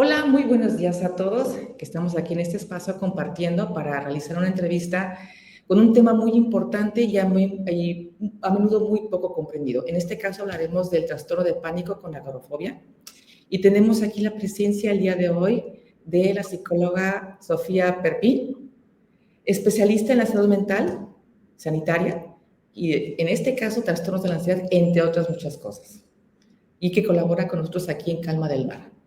Hola, muy buenos días a todos que estamos aquí en este espacio compartiendo para realizar una entrevista con un tema muy importante y a menudo muy poco comprendido. En este caso hablaremos del trastorno de pánico con agorafobia y tenemos aquí la presencia el día de hoy de la psicóloga Sofía Perpín, especialista en la salud mental sanitaria y en este caso trastornos de la ansiedad, entre otras muchas cosas, y que colabora con nosotros aquí en Calma del Mar.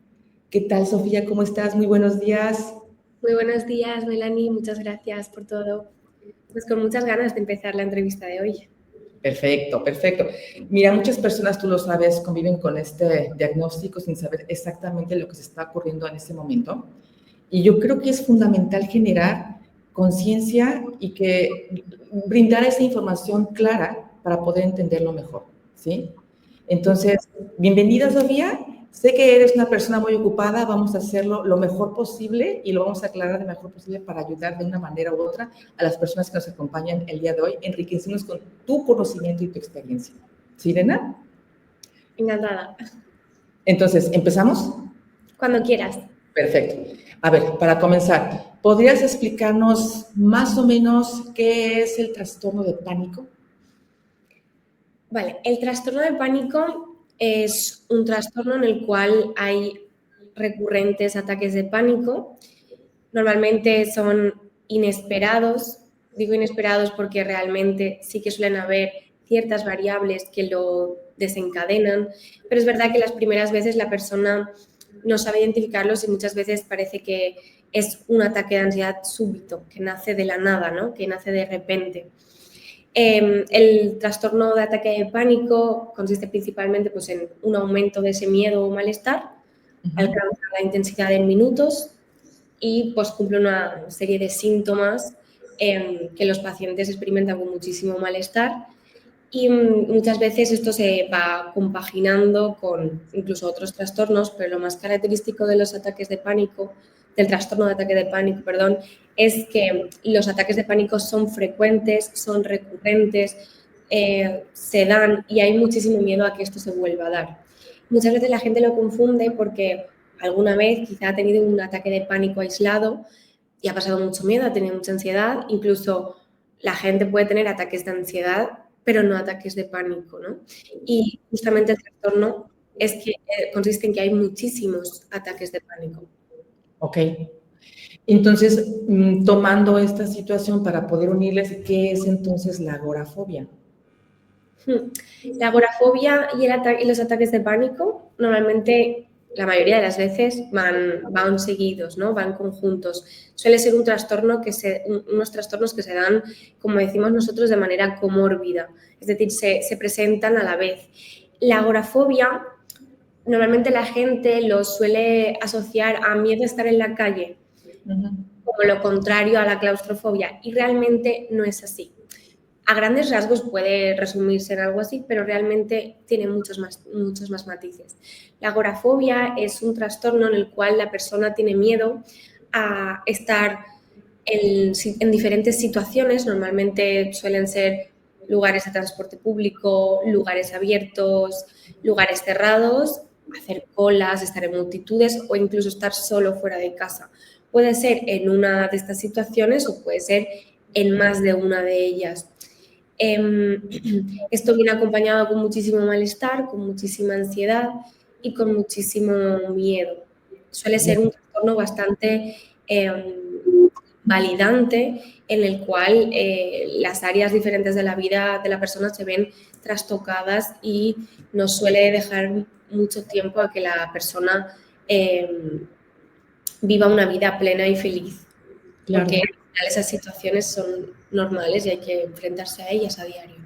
¿Qué tal, Sofía? ¿Cómo estás? Muy buenos días. Muy buenos días, Melanie. Muchas gracias por todo. Pues con muchas ganas de empezar la entrevista de hoy. Perfecto, perfecto. Mira, muchas personas, tú lo sabes, conviven con este diagnóstico sin saber exactamente lo que se está ocurriendo en este momento. Y yo creo que es fundamental generar conciencia y que brindar esa información clara para poder entenderlo mejor, ¿sí? Entonces, bienvenida, Sofía. Sé que eres una persona muy ocupada, vamos a hacerlo lo mejor posible y lo vamos a aclarar lo mejor posible para ayudar de una manera u otra a las personas que nos acompañan el día de hoy, enriqueciéndonos con tu conocimiento y tu experiencia. ¿Sí, Elena? Encantada. Entonces, ¿empezamos? Cuando quieras. Perfecto. A ver, para comenzar, ¿podrías explicarnos más o menos qué es el trastorno de pánico? Vale, el trastorno de pánico es un trastorno en el cual hay recurrentes ataques de pánico. Normalmente son inesperados. Digo inesperados porque realmente sí que suelen haber ciertas variables que lo desencadenan, pero es verdad que las primeras veces la persona no sabe identificarlos y muchas veces parece que es un ataque de ansiedad súbito, que nace de la nada, ¿no? Que nace de repente. El trastorno de ataque de pánico consiste principalmente pues, en un aumento de ese miedo o malestar, alcanza la intensidad en minutos y pues, cumple una serie de síntomas que los pacientes experimentan con muchísimo malestar y muchas veces esto se va compaginando con incluso otros trastornos, pero lo más característico de los ataques de pánico, del trastorno de ataque de pánico, perdón, es que los ataques de pánico son frecuentes, son recurrentes, se dan y hay muchísimo miedo a que esto se vuelva a dar. Muchas veces la gente lo confunde porque alguna vez quizá ha tenido un ataque de pánico aislado y ha pasado mucho miedo, ha tenido mucha ansiedad, incluso la gente puede tener ataques de ansiedad pero no ataques de pánico, ¿no? Y justamente el trastorno es que consiste en que hay muchísimos ataques de pánico. Ok. Entonces, tomando esta situación para poder unirles, ¿qué es entonces la agorafobia? La agorafobia y los ataques de pánico normalmente la mayoría de las veces van seguidos, ¿no? Van conjuntos. Suele ser un trastorno unos trastornos que se dan, como decimos nosotros, de manera comórbida, es decir, se presentan a la vez. La agorafobia, normalmente la gente lo suele asociar a miedo a estar en la calle, como lo contrario a la claustrofobia, y realmente no es así. A grandes rasgos puede resumirse en algo así, pero realmente tiene muchos más matices. La agorafobia es un trastorno en el cual la persona tiene miedo a estar en diferentes situaciones, normalmente suelen ser lugares de transporte público, lugares abiertos, lugares cerrados, hacer colas, estar en multitudes o incluso estar solo fuera de casa. Puede ser en una de estas situaciones o puede ser en más de una de ellas. Esto viene acompañado con muchísimo malestar, con muchísima ansiedad y con muchísimo miedo. Suele ser un trastorno bastante validante en el cual las áreas diferentes de la vida de la persona se ven trastocadas y nos suele dejar mucho tiempo a que la persona viva una vida plena y feliz. Claro, Porque al final esas situaciones son normales y hay que enfrentarse a ellas a diario.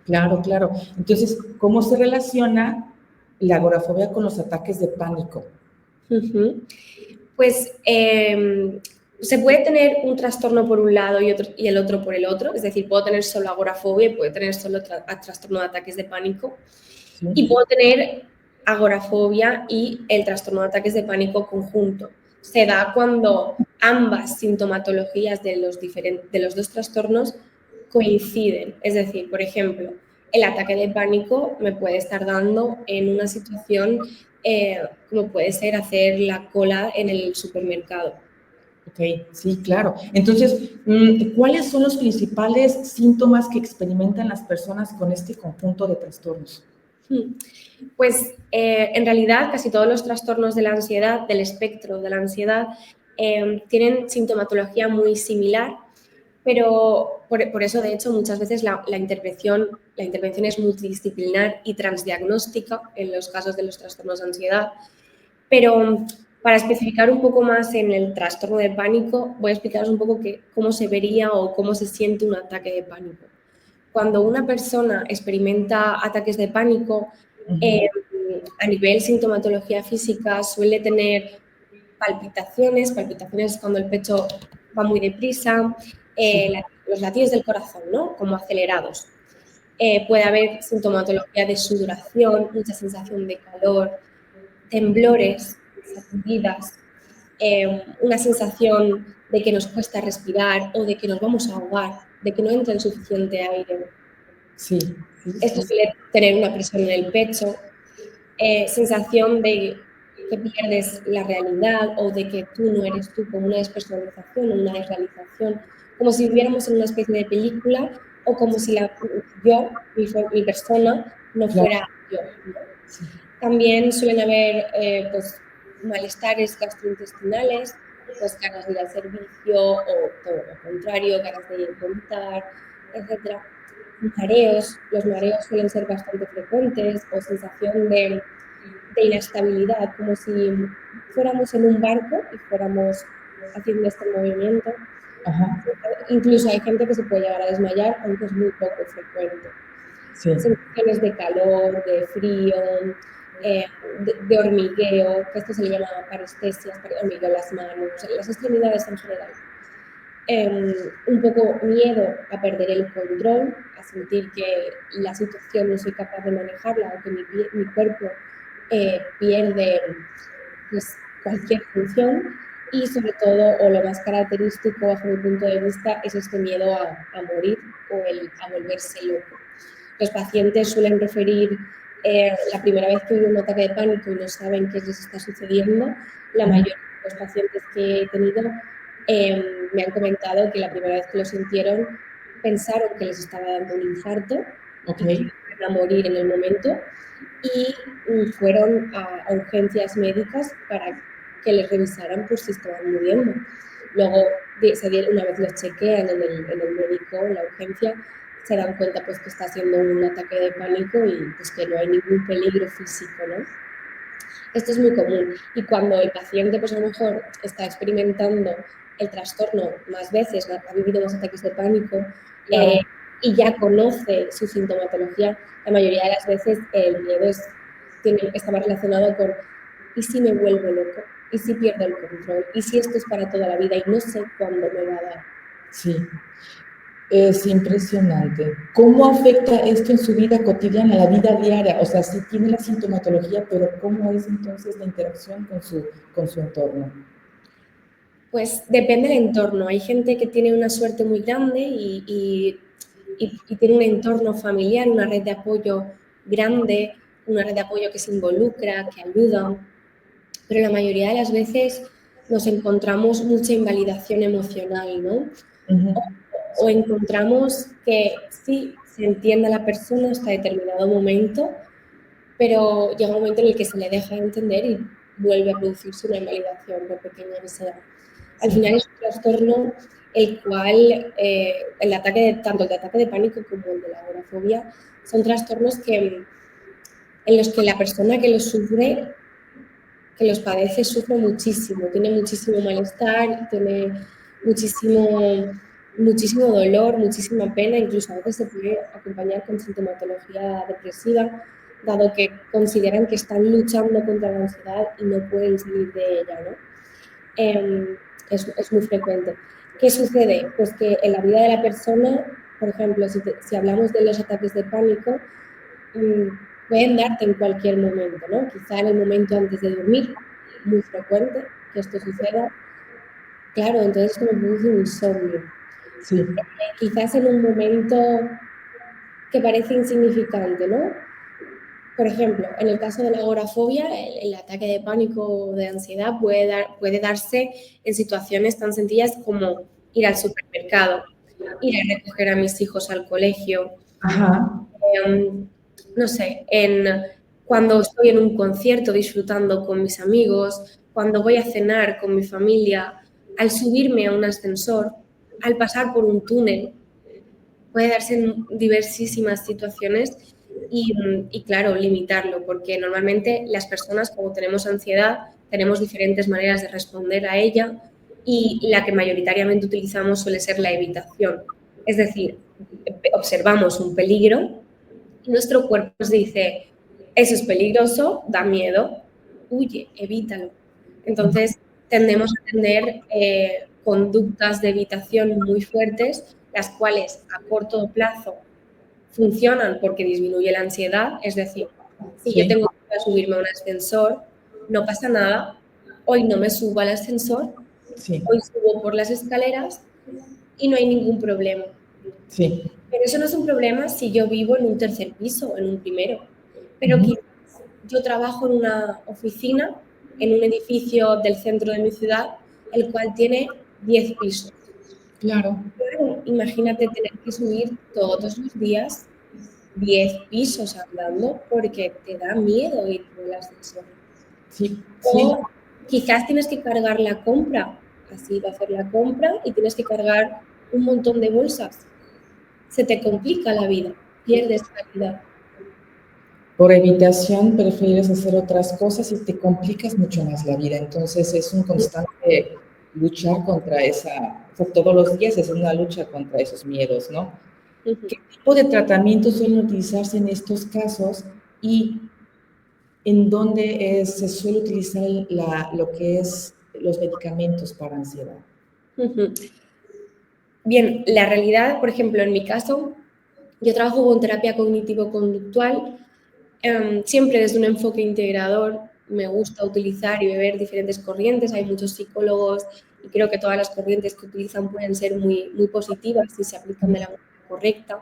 claro, claro. Entonces, ¿cómo se relaciona la agorafobia con los ataques de pánico? Pues se puede tener un trastorno por un lado y el otro por el otro, es decir, puedo tener solo agorafobia y puedo tener solo trastorno de ataques de pánico, ¿Sí? y puedo tener agorafobia y el trastorno de ataques de pánico conjunto. Se da cuando ambas sintomatologías de los dos trastornos coinciden. Es decir, por ejemplo, el ataque de pánico me puede estar dando en una situación como puede ser hacer la cola en el supermercado. Ok, sí, claro. Entonces, ¿cuáles son los principales síntomas que experimentan las personas con este conjunto de trastornos? Pues en realidad casi todos los trastornos de la ansiedad, del espectro de la ansiedad, tienen sintomatología muy similar, pero por eso de hecho muchas veces la intervención es multidisciplinar y transdiagnóstica en los casos de los trastornos de ansiedad. Pero para especificar un poco más en el trastorno de pánico, voy a explicaros un poco cómo se vería o cómo se siente un ataque de pánico. Cuando una persona experimenta ataques de pánico, a nivel sintomatología física suele tener palpitaciones cuando el pecho va muy deprisa, los latidos del corazón, ¿no? Como acelerados. Puede haber sintomatología de sudoración, mucha sensación de calor, temblores, sacudidas, una sensación de que nos cuesta respirar o de que nos vamos a ahogar, de que no entra el suficiente aire. Sí. Esto suele tener una presión en el pecho, sensación de que pierdes la realidad o de que tú no eres tú, como una despersonalización o una desrealización, como si viviéramos en una especie de película o como si mi persona, no fuera yo, ¿no? Sí. También suelen haber pues, malestares gastrointestinales, pues ganas de ir al servicio o todo lo contrario, ganas de ir a vomitar, etc. Mareos, los mareos suelen ser bastante frecuentes o sensación de inestabilidad, como si fuéramos en un barco y fuéramos haciendo este movimiento. Ajá. Incluso hay gente que se puede llegar a desmayar, aunque es muy poco frecuente. Sí. Sensaciones de calor, de frío, de hormigueo, que esto se le llama parestesias, hormigueo en las manos, las extremidades en general. Un poco miedo a perder el control, a sentir que la situación no soy capaz de manejarla o que mi cuerpo pierde pues, cualquier función. Y sobre todo, o lo más característico bajo mi punto de vista, es este miedo a morir o a volverse loco. Los pacientes suelen referir la primera vez que viven un ataque de pánico y no saben qué les está sucediendo. La mayoría de los pacientes que he tenido me han comentado que la primera vez que lo sintieron pensaron que les estaba dando un infarto y que iban a morir en el momento y fueron a urgencias médicas para que les revisaran por si estaban muriendo. Luego, una vez los chequean en el médico, en la urgencia, se dan cuenta pues, que está haciendo un ataque de pánico y pues, que no hay ningún peligro físico, ¿no? Esto es muy común y cuando el paciente pues, a lo mejor está experimentando el trastorno más veces, ha vivido más ataques de pánico y ya conoce su sintomatología, la mayoría de las veces el miedo está más relacionado con ¿y si me vuelvo loco? ¿Y si pierdo el control? ¿Y si esto es para toda la vida y no sé cuándo me va a dar? Sí. Es impresionante. ¿Cómo afecta esto en su vida cotidiana, la vida diaria? O sea, sí tiene la sintomatología, pero ¿cómo es entonces la interacción con su entorno? Pues depende del entorno. Hay gente que tiene una suerte muy grande y tiene un entorno familiar, una red de apoyo grande, una red de apoyo que se involucra, que ayuda, pero la mayoría de las veces nos encontramos mucha invalidación emocional, ¿no? O encontramos que sí, se entiende a la persona hasta determinado momento, pero llega un momento en el que se le deja de entender y vuelve a producirse una invalidación, por pequeña que sea. Al final es un trastorno el cual tanto el de ataque de pánico como el de la agorafobia son trastornos en los que la persona que los sufre, que los padece, sufre muchísimo, tiene muchísimo malestar, tiene muchísimo dolor, muchísima pena, incluso a veces se puede acompañar con sintomatología depresiva, dado que consideran que están luchando contra la ansiedad y no pueden salir de ella, ¿no? Es muy frecuente. ¿Qué sucede? Pues que en la vida de la persona, por ejemplo, si hablamos de los ataques de pánico, pueden darte en cualquier momento, ¿no? Quizá en el momento antes de dormir, muy frecuente que esto suceda. Claro, entonces me produce un insomnio. Sí. Quizás en un momento que parece insignificante, ¿no? Por ejemplo, en el caso de la agorafobia, el ataque de pánico o de ansiedad puede darse en situaciones tan sencillas como ir al supermercado, ir a recoger a mis hijos al colegio, Ajá, no sé, cuando estoy en un concierto disfrutando con mis amigos, cuando voy a cenar con mi familia, al subirme a un ascensor, al pasar por un túnel. Puede darse en diversísimas situaciones y, claro, limitarlo, porque normalmente las personas, como tenemos ansiedad, tenemos diferentes maneras de responder a ella y la que mayoritariamente utilizamos suele ser la evitación. Es decir, observamos un peligro y nuestro cuerpo nos dice, eso es peligroso, da miedo, huye, evítalo. Entonces, tendemos a tener conductas de evitación muy fuertes, las cuales a corto plazo funcionan porque disminuye la ansiedad. Es decir, si yo sí, tengo que subirme a un ascensor, no pasa nada, hoy no me subo al ascensor, sí, hoy subo por las escaleras y no hay ningún problema. sí. Pero eso no es un problema si yo vivo en un tercer piso o en un primero. Pero Ujú. quizás yo trabajo en una oficina, en un edificio del centro de mi ciudad, el cual tiene 10 pisos. Claro, Claro, imagínate tener que subir todos los días 10 pisos andando porque te da miedo ir por el ascensor. sí, sí, O quizás tienes que cargar la compra. Has ido a hacer la compra y tienes que cargar un montón de bolsas. Se te complica la vida, pierdes calidad. por evitación prefieres hacer otras cosas y te complicas mucho más la vida. Entonces es un constante luchar contra esa, o sea, todos los días es una lucha contra esos miedos, ¿no? ¿Qué Ujú. tipo de tratamientos suelen utilizarse en estos casos y en dónde se suele utilizar lo que es los medicamentos para ansiedad? Ujú. Bien, la realidad, por ejemplo, en mi caso, yo trabajo con terapia cognitivo-conductual, siempre desde un enfoque integrador. Me gusta utilizar y beber diferentes corrientes. Hay muchos psicólogos y creo que todas las corrientes que utilizan pueden ser muy, muy positivas si se aplican de la manera correcta.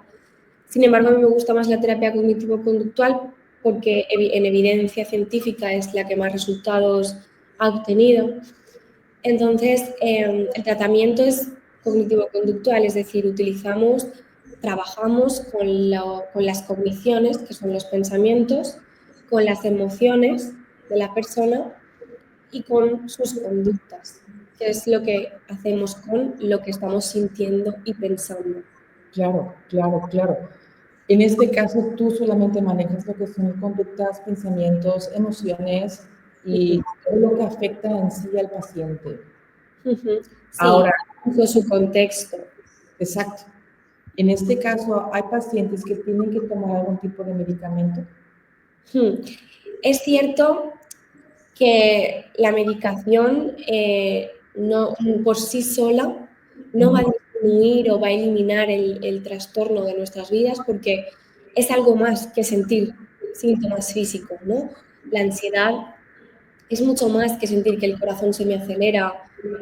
Sin embargo, a mí me gusta más la terapia cognitivo-conductual porque en evidencia científica es la que más resultados ha obtenido. Entonces, el tratamiento es cognitivo-conductual, es decir, trabajamos con las cogniciones, que son los pensamientos, con las emociones de la persona y con sus conductas, que es lo que hacemos con lo que estamos sintiendo y pensando. Claro, claro, claro. En este caso, tú solamente manejas lo que son conductas, pensamientos, emociones y todo lo que afecta en sí al paciente. Ujú. Sí, Ahora, con su contexto. exacto. En este caso, hay pacientes que tienen que tomar algún tipo de medicamento. Es cierto que la medicación no, por sí sola no va a Ujú. disminuir o va a eliminar el trastorno de nuestras vidas porque es algo más que sentir síntomas físicos, ¿no? La ansiedad es mucho más que sentir que el corazón se me acelera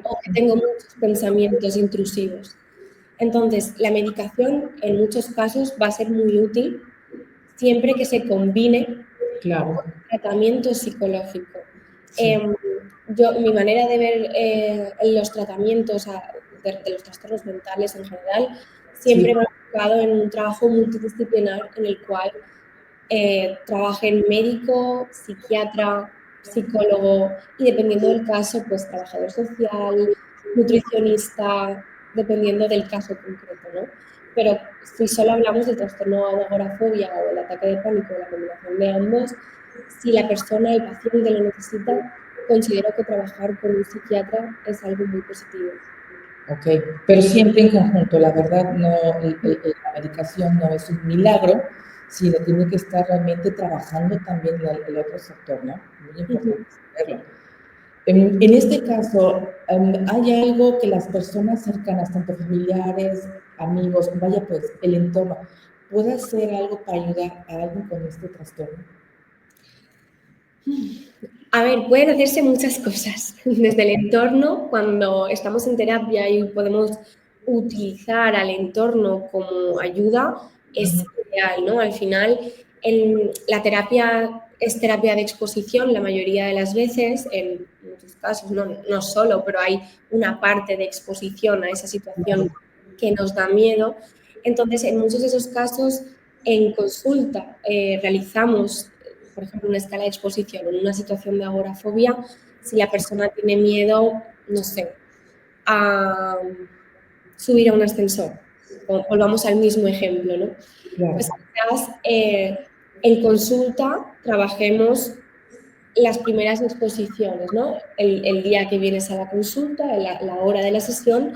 o que tengo muchos pensamientos intrusivos. Entonces, la medicación en muchos casos va a ser muy útil siempre que se combine Claro, tratamiento psicológico. sí, Mi manera de ver los tratamientos de los trastornos mentales en general sí, siempre me ha enfocado en un trabajo multidisciplinar en el cual trabajen médico, psiquiatra, psicólogo y dependiendo del caso, pues trabajador social, nutricionista, dependiendo del caso concreto, ¿no? Pero si solo hablamos del trastorno de agorafobia o el ataque de pánico, la combinación de ambos, si la persona, el paciente lo necesita, considero que trabajar con un psiquiatra es algo muy positivo. ok. Pero siempre en conjunto, la verdad, no, la medicación no es un milagro, sino tiene que estar realmente trabajando también el otro sector, ¿no? Muy importante Ujú. saberlo. En este caso, ¿hay algo que las personas cercanas, tanto familiares, amigos, vaya pues, el entorno, pueda hacer algo para ayudar a alguien con este trastorno? A ver, pueden hacerse muchas cosas. Desde el entorno, cuando estamos en terapia y podemos utilizar al entorno como ayuda, es Ujú. ideal, ¿no? Al final, La terapia es terapia de exposición la mayoría de las veces, en muchos casos, no solo, pero hay una parte de exposición a esa situación que nos da miedo. Entonces, en muchos de esos casos, en consulta realizamos, por ejemplo, una escala de exposición en una situación de agorafobia. Si la persona tiene miedo, no sé, a subir a un ascensor, volvamos al mismo ejemplo, ¿no? Claro. Pues quizás en consulta trabajemos las primeras exposiciones, ¿no? El día que vienes a la consulta, la hora de la sesión,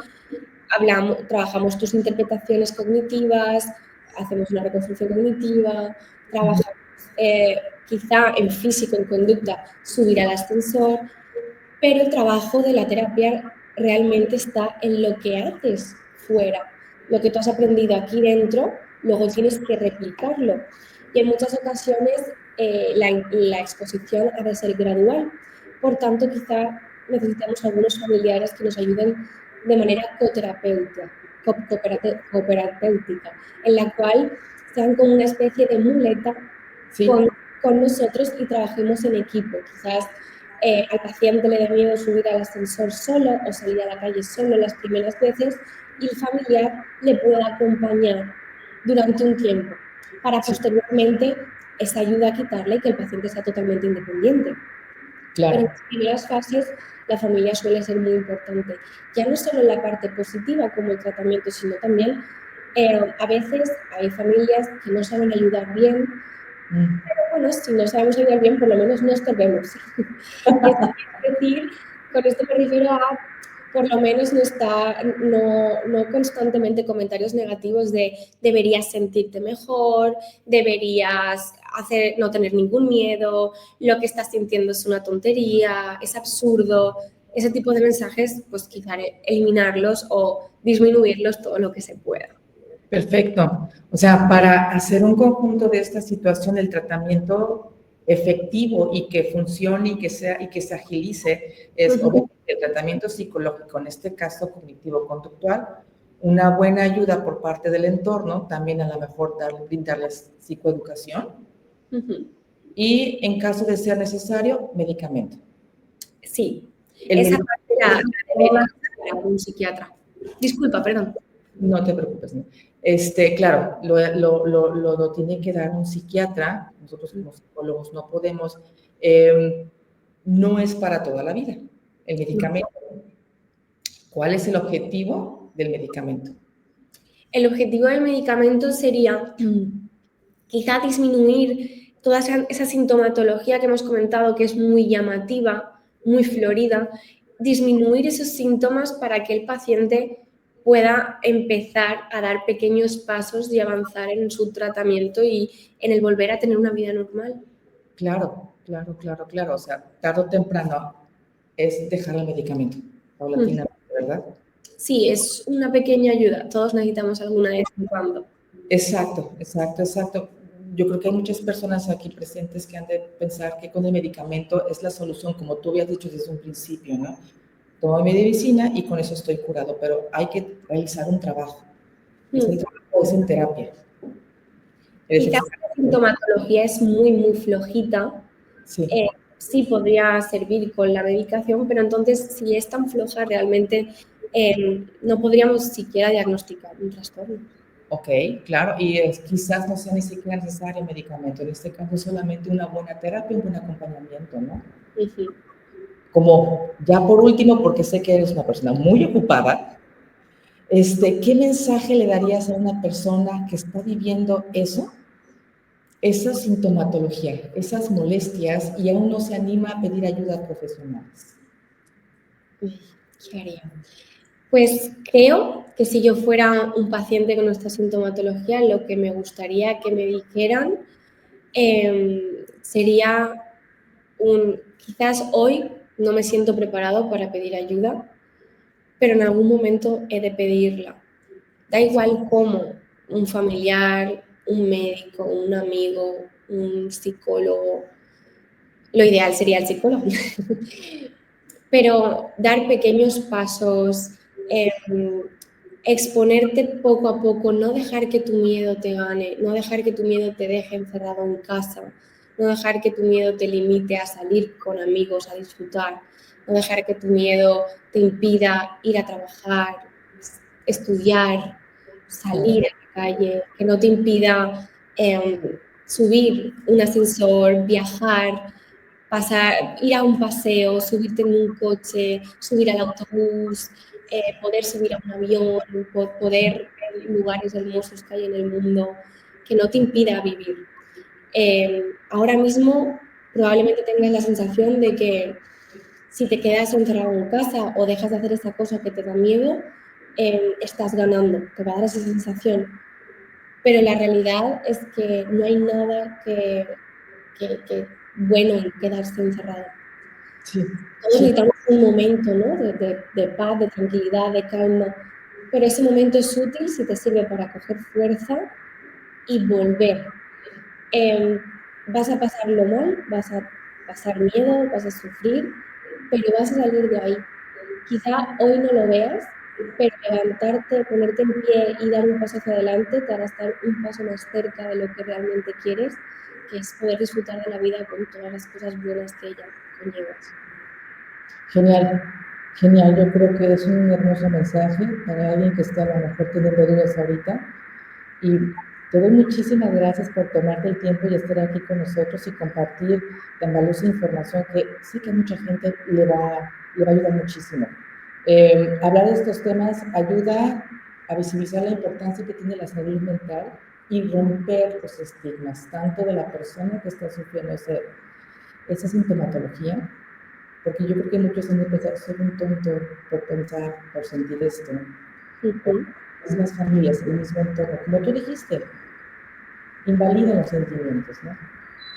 trabajamos tus interpretaciones cognitivas, hacemos una reconstrucción cognitiva, trabajamos quizá en físico, en conducta, subir al ascensor, pero el trabajo de la terapia realmente está en lo que haces fuera. Lo que tú has aprendido aquí dentro, luego tienes que replicarlo. Y en muchas ocasiones la exposición ha de ser gradual. Por tanto, quizá necesitamos algunos familiares que nos ayuden de manera cooperatéutica, en la cual sean como una especie de muleta Sí. con nosotros y trabajemos en equipo. Quizás al paciente le da miedo subir al ascensor solo o salir a la calle solo las primeras veces y el familiar le pueda acompañar durante un tiempo para posteriormente esa ayuda a quitarle y que el paciente sea totalmente independiente. Claro. Pero en las primeras fases la familia suele ser muy importante, ya no solo en la parte positiva como el tratamiento, sino también a veces hay familias que no saben ayudar bien, pero bueno, si no sabemos ayudar bien, por lo menos no estorbemos. Y esto quiere decir, con esto me refiero a, por lo menos no constantemente comentarios negativos de deberías sentirte mejor, deberías no tener ningún miedo, lo que estás sintiendo es una tontería, es absurdo. Ese tipo de mensajes, pues quizá eliminarlos o disminuirlos todo lo que se pueda. Perfecto. O sea, para hacer un conjunto de esta situación, el tratamiento efectivo y que funcione y que se agilice es obviamente el tratamiento psicológico, en este caso cognitivo-conductual, una buena ayuda por parte del entorno, también a lo mejor brindarles psicoeducación y en caso de ser necesario, medicamento. Sí, esa parte la debe hacer un psiquiatra. Disculpa, perdón. No te preocupes, ¿no? Claro, lo tiene que dar un psiquiatra, nosotros como psicólogos no podemos, no es para toda la vida el medicamento. ¿Cuál es el objetivo del medicamento? El objetivo del medicamento sería quizá disminuir toda esa sintomatología que hemos comentado, que es muy llamativa, muy florida, disminuir esos síntomas para que el paciente pueda empezar a dar pequeños pasos y avanzar en su tratamiento y en el volver a tener una vida normal. Claro. O sea, tarde o temprano es dejar el medicamento, paulatinamente, ¿verdad? Sí, es una pequeña ayuda. Todos necesitamos alguna de vez en cuando. Exacto. Yo creo que hay muchas personas aquí presentes que han de pensar que con el medicamento es la solución, como tú habías dicho desde un principio, ¿no? Tomo mi medicina y con eso estoy curado, pero hay que realizar un trabajo. Ese trabajo es en terapia. Quizás la sintomatología es muy flojita. Sí. Sí podría servir con la medicación, pero entonces si es tan floja realmente no podríamos siquiera diagnosticar un trastorno. Ok, claro, y quizás no sea ni siquiera necesario medicamento, en este caso solamente una buena terapia, un buen acompañamiento, ¿no? Como ya por último, porque sé que eres una persona muy ocupada, ¿qué mensaje le darías a una persona que está viviendo eso, esa sintomatología, esas molestias y aún no se anima a pedir ayuda a profesionales? ¿Qué haría? Pues creo que si yo fuera un paciente con esta sintomatología, lo que me gustaría que me dijeran sería quizás hoy no me siento preparado para pedir ayuda, pero en algún momento he de pedirla. Da igual cómo, un familiar, un médico, un amigo, un psicólogo. Lo ideal sería el psicólogo. Pero dar pequeños pasos, exponerte poco a poco, no dejar que tu miedo te gane, no dejar que tu miedo te deje encerrado en casa, no dejar que tu miedo te limite a salir con amigos, a disfrutar, no dejar que tu miedo te impida ir a trabajar, estudiar, salir a la calle, que no te impida subir un ascensor, viajar, ir a un paseo, subirte en un coche, subir al autobús, poder subir a un avión, poder ver lugares hermosos que hay en el mundo, que no te impida vivir. Ahora mismo probablemente tengas la sensación de que si te quedas encerrado en casa o dejas de hacer esta cosa que te da miedo, estás ganando, te va a dar esa sensación. Pero la realidad es que no hay nada que bueno en quedarse encerrado. Sí, Todos necesitamos un momento, ¿no? de paz, de tranquilidad, de calma, pero ese momento es útil si te sirve para coger fuerza y volver. Vas a pasarlo mal, vas a pasar miedo, vas a sufrir, pero vas a salir de ahí. Quizá hoy no lo veas, pero levantarte, ponerte en pie y dar un paso hacia adelante te hará estar un paso más cerca de lo que realmente quieres, que es poder disfrutar de la vida con todas las cosas buenas que ella conlleva. Genial, genial. Yo creo que es un hermoso mensaje para alguien que está a lo mejor teniendo dudas ahorita. Y te doy muchísimas gracias por tomarte el tiempo y estar aquí con nosotros y compartir tan valiosa información que sí que a mucha gente le va a ayudar muchísimo. Hablar de estos temas ayuda a visibilizar la importancia que tiene la salud mental y romper los estigmas, tanto de la persona que está sufriendo esa sintomatología, porque yo creo que muchos han de pensar, soy un tonto por pensar, por sentir esto. Las mismas familias, el mismo entorno, como tú dijiste, invalidan los sentimientos, ¿no?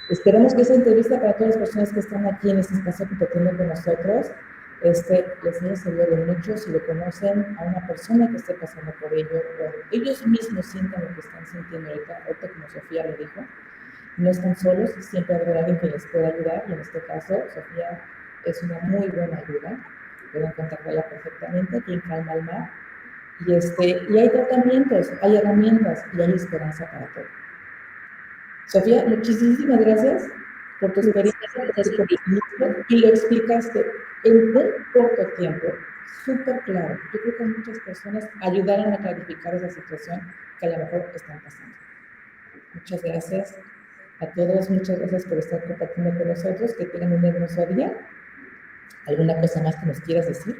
Esperamos que esa entrevista para todas las personas que están aquí en este espacio compartiendo con nosotros, les haya servido de mucho. Si lo conocen a una persona que esté pasando por ello, o ellos mismos sientan lo que están sintiendo ahorita como Sofía lo dijo, no están solos, siempre habrá alguien que les pueda ayudar, y en este caso, Sofía es una muy buena ayuda, pueden contactarla perfectamente aquí en Calma al Mar, y hay tratamientos, hay herramientas y hay esperanza para todo. Sofía, muchísimas gracias por tu experiencia, por tu conocimiento, y lo explicaste en muy corto tiempo, súper claro. Yo creo que muchas personas ayudaron a clarificar esa situación que a lo mejor están pasando. Muchas gracias a todos, muchas gracias por estar compartiendo con nosotros, que tengan un hermoso día. ¿Alguna cosa más que nos quieras decir?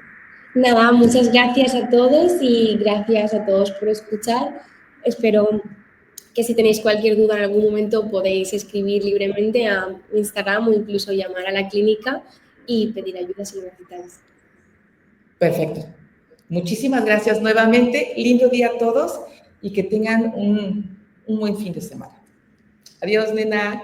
Nada, muchas gracias a todos y gracias a todos por escuchar. Espero que si tenéis cualquier duda en algún momento podéis escribir libremente a Instagram o incluso llamar a la clínica y pedir ayuda si lo necesitáis. Perfecto. Muchísimas gracias nuevamente. Lindo día a todos y que tengan un buen fin de semana. Adiós, nena.